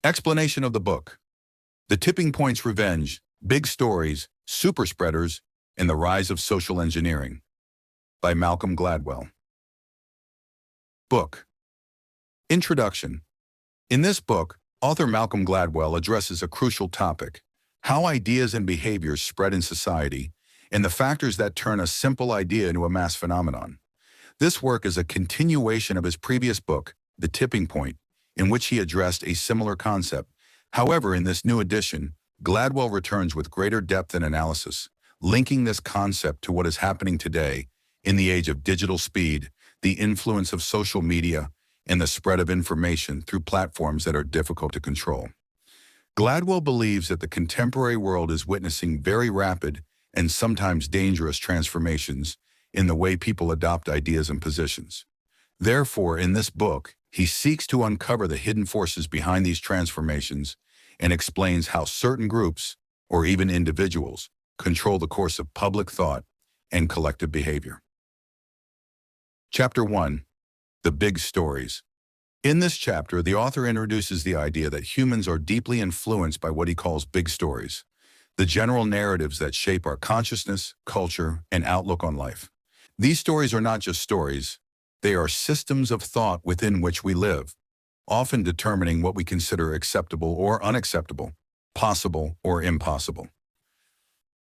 Explanation of the book: The Tipping Point's Revenge, Big Stories, Superspreaders, and the Rise of Social Engineering, by Malcolm Gladwell. Book. Introduction. In this book, author Malcolm Gladwell addresses a crucial topic: how ideas and behaviors spread in society, and the factors that turn a simple idea into a mass phenomenon. This work is a continuation of his previous book, The Tipping Point, in which he addressed a similar concept. However, in this new edition, Gladwell returns with greater depth and analysis, linking this concept to what is happening today in the age of digital speed, the influence of social media, and the spread of information through platforms that are difficult to control. Gladwell believes that the contemporary world is witnessing very rapid and sometimes dangerous transformations in the way people adopt ideas and positions. Therefore, in this book, he seeks to uncover the hidden forces behind these transformations and explains how certain groups, or even individuals, control the course of public thought and collective behavior. Chapter 1. The Big Stories. In this chapter, the author introduces the idea that humans are deeply influenced by what he calls big stories, the general narratives that shape our consciousness, culture, and outlook on life. These stories are not just stories. They are systems of thought within which we live, often determining what we consider acceptable or unacceptable, possible or impossible.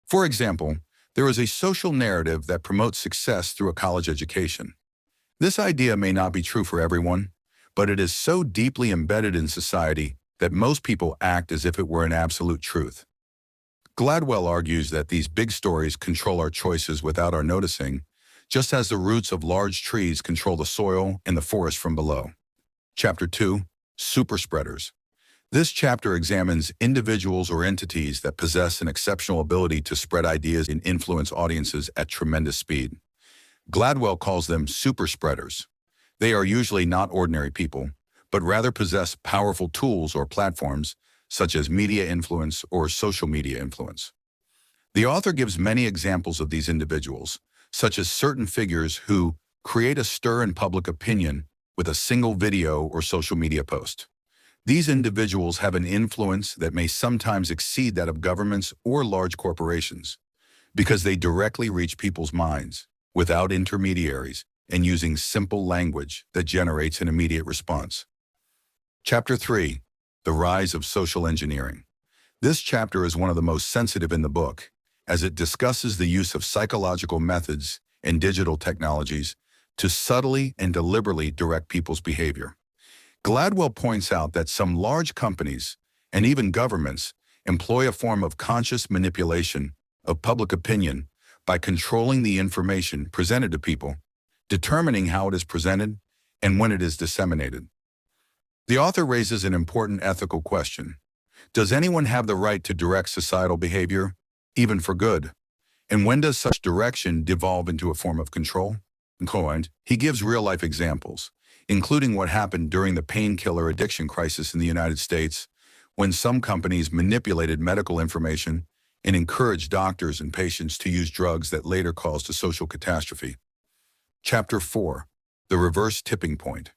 For example, there is a social narrative that promotes success through a college education. This idea may not be true for everyone, but it is so deeply embedded in society that most people act as if it were an absolute truth. Gladwell argues that these big stories control our choices without our noticing, just as the roots of large trees control the soil and the forest from below. Chapter 2. Superspreaders. This chapter examines individuals or entities that possess an exceptional ability to spread ideas and influence audiences at tremendous speed. Gladwell calls them superspreaders. They are usually not ordinary people, but rather possess powerful tools or platforms, such as media influence or social media influence. The author gives many examples of these individuals, such as certain figures who create a stir in public opinion with a single video or social media post. These individuals have an influence that may sometimes exceed that of governments or large corporations, because they directly reach people's minds without intermediaries and using simple language that generates an immediate response. Chapter 3. The Rise of Social Engineering. This chapter is one of the most sensitive in the book, as it discusses the use of psychological methods and digital technologies to subtly and deliberately direct people's behavior. Gladwell points out that some large companies, and even governments, employ a form of conscious manipulation of public opinion by controlling the information presented to people, determining how it is presented, and when it is disseminated. The author raises an important ethical question. Does anyone have the right to direct societal behavior, even for good? And when does such direction devolve into a form of control? He gives real-life examples, including what happened during the painkiller addiction crisis in the United States, when some companies manipulated medical information and encouraged doctors and patients to use drugs that later caused a social catastrophe. Chapter 4. The Reverse Tipping Point.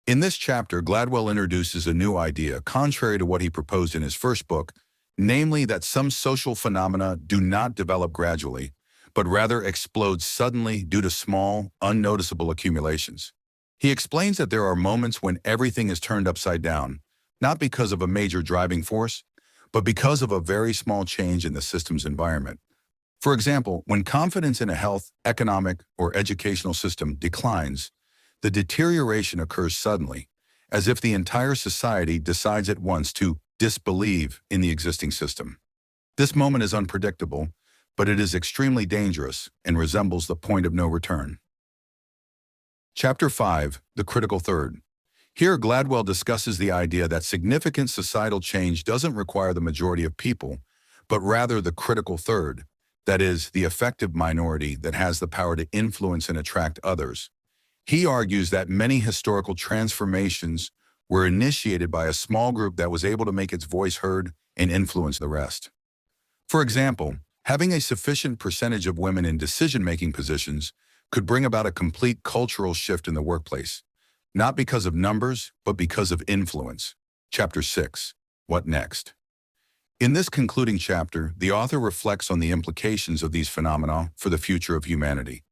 In this chapter, Gladwell introduces a new idea contrary to what he proposed in his first book, namely that some social phenomena do not develop gradually, but rather explode suddenly due to small, unnoticeable accumulations. He explains that there are moments when everything is turned upside down, not because of a major driving force, but because of a very small change in the system's environment. For example, when confidence in a health, economic, or educational system declines, the deterioration occurs suddenly, as if the entire society decides at once to disbelieve in the existing system. This moment is unpredictable, but it is extremely dangerous and resembles the point of no return. Chapter 5. The Critical Third. Here, Gladwell discusses the idea that significant societal change doesn't require the majority of people, but rather the critical third, that is, the effective minority that has the power to influence and attract others. He argues that many historical transformations were initiated by a small group that was able to make its voice heard and influence the rest. For example, having a sufficient percentage of women in decision-making positions could bring about a complete cultural shift in the workplace, not because of numbers, but because of influence. Chapter 6. What next? In this concluding chapter, the author reflects on the implications of these phenomena for the future of humanity.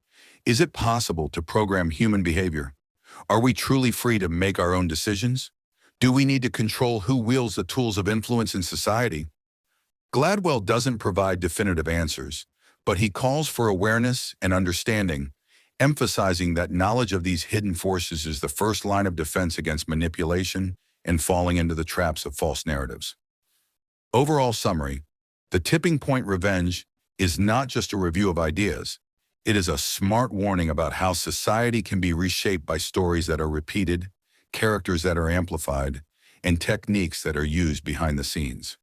Is it possible to program human behavior? Are we truly free to make our own decisions? Do we need to control who wields the tools of influence in society? Gladwell doesn't provide definitive answers, but he calls for awareness and understanding, emphasizing that knowledge of these hidden forces is the first line of defense against manipulation and falling into the traps of false narratives. Overall summary: The Tipping Point Revenge is not just a review of ideas. It is a smart warning about how society can be reshaped by stories that are repeated, characters that are amplified, and techniques that are used behind the scenes.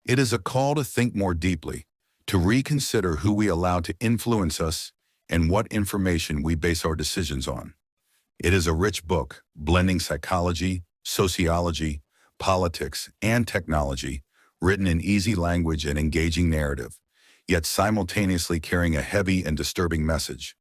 It is a call to think more deeply, to reconsider who we allow to influence us and what information we base our decisions on. It is a rich book, blending psychology, sociology, politics, and technology, written in easy language and engaging narrative, yet simultaneously carrying a heavy and disturbing message.